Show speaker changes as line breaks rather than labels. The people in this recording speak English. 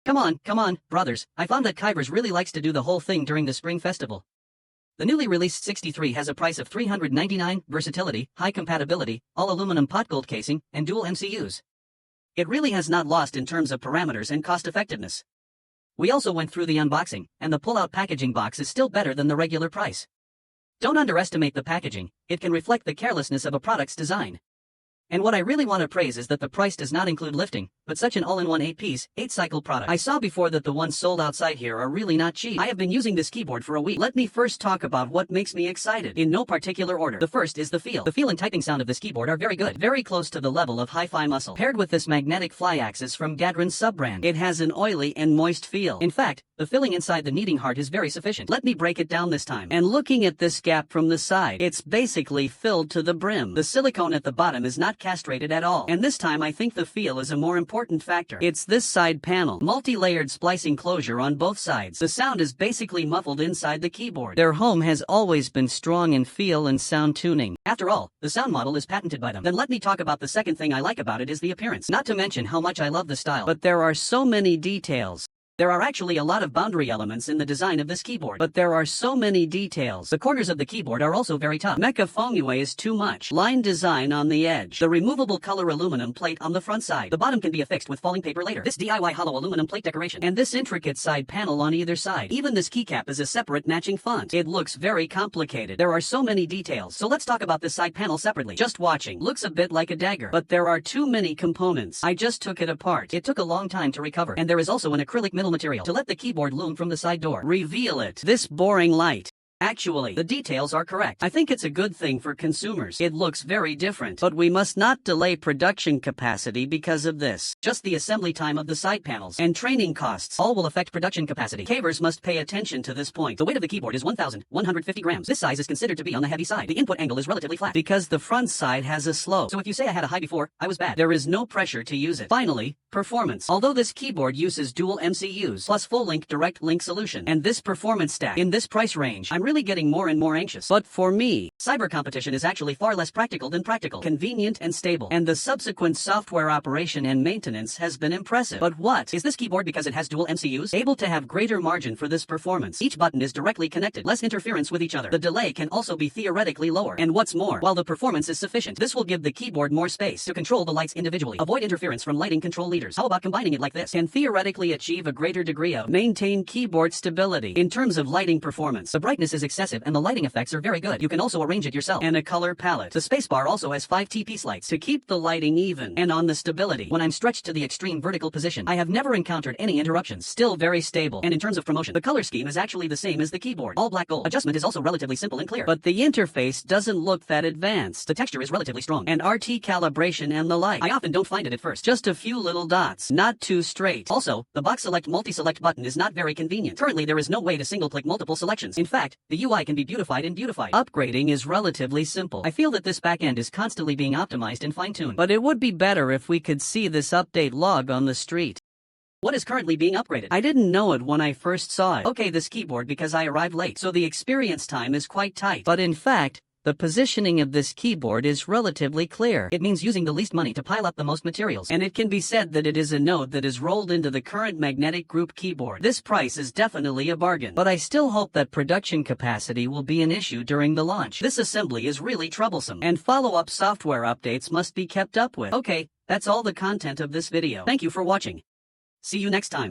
Come on, brothers, I found that Kivers really likes to do the whole thing during the Spring Festival. The newly released 63 has a price of $399, versatility, high compatibility, all aluminum pot gold casing, and dual MCUs. It really has not lost in terms of parameters and cost effectiveness. We also went through the unboxing, and the pull-out packaging box is still better than the regular price. Don't underestimate the packaging, it can reflect the carelessness of a product's design. And what I really want to praise is that the price does not include lifting, but such an all-in-one 8-piece, 8-cycle product. I saw before that the ones sold outside here are really not cheap. I have been using this keyboard for a week. Let me first talk about what makes me excited, in no particular order. The first is the feel. The feel and typing sound of this keyboard are very good, very close to the level of hi-fi muscle. Paired with this magnetic fly axis from Gadron's sub-brand, it has an oily and moist feel. In fact, the filling inside the kneading heart is very sufficient. Let me break it down this time. And looking at this gap from the side, it's basically filled to the brim. The silicone at the bottom is not castrated at all. And this time I think the feel is a more important factor. It's this side panel. Multi-layered splicing closure on both sides. The sound is basically muffled inside the keyboard. Their home has always been strong in feel and sound tuning. After all, the sound model is patented by them. Then let me talk about the second thing I like about it is the appearance. Not to mention how much I love the style. But there are so many details. There are actually a lot of boundary elements in the design of this keyboard, but there are so many details. The corners of the keyboard are also very tough. Mecha foamy is too much. Line design on the edge. The removable color aluminum plate on the front side. The bottom can be affixed with falling paper later. This DIY hollow aluminum plate decoration. And this intricate side panel on either side. Even this keycap is a separate matching font. It looks very complicated. There are so many details. So let's talk about this side panel separately. Just watching looks a bit like a dagger, but there are too many components. I just took it apart. It took a long time to recover. And there is also an acrylic middle material to let the keyboard loom from the side door. Reveal it. This boring light. Actually, the details are correct. I think it's a good thing for consumers. It looks very different. But we must not delay production capacity because of this. Just the assembly time of the side panels and training costs all will affect production capacity. Cavers must pay attention to this point. The weight of the keyboard is 1,150 grams. This size is considered to be on the heavy side. The input angle is relatively flat because the front side has a slope. So if you say I had a high before, I was bad. There is no pressure to use it. Finally, performance. Although this keyboard uses dual MCUs plus full-link direct link solution and this performance stack in this price range, I'm really getting more and more anxious. But for me, cyber competition is actually far less practical than practical, convenient and stable, and the subsequent software operation and maintenance has been impressive. But what is this keyboard because it has dual MCUs? Able to have greater margin for this performance. Each button is directly connected, less interference with each other. The delay can also be theoretically lower. And what's more, while the performance is sufficient, this will give the keyboard more space to control the lights individually. Avoid interference from lighting control leaders. How about combining it like this? Can theoretically achieve a greater degree of maintain keyboard stability. In terms of lighting performance, the brightness is excessive and the lighting effects are very good. You can also arrange it yourself. And a color palette. The spacebar also has 5 T-piece lights to keep the lighting even. And on the stability, when I'm stretched to the extreme vertical position, I have never encountered any interruptions. Still very stable. And in terms of promotion, the color scheme is actually the same as the keyboard. All black gold. Adjustment is also relatively simple and clear. But the interface doesn't look that advanced. The texture is relatively strong. And RT calibration and the like. I often don't find it at first. Just a few little dots. Not too straight. Also, the box select multi-select button is not very convenient. Currently, there is no way to single-click multiple selections. In fact, the UI can be beautified and beautified. Upgrading is relatively simple. I feel that this backend is constantly being optimized and fine-tuned. But it would be better if we could see this update log on the street. What is currently being upgraded? I didn't know it when I first saw it. Okay, this keyboard because I arrived late, so the experience time is quite tight. But in fact, the positioning of this keyboard is relatively clear. It means using the least money to pile up the most materials. And it can be said that it is a node that is rolled into the current magnetic group keyboard. This price is definitely a bargain. But I still hope that production capacity will be an issue during the launch. This assembly is really troublesome. And follow-up software updates must be kept up with. Okay, that's all the content of this video. Thank you for watching. See you next time.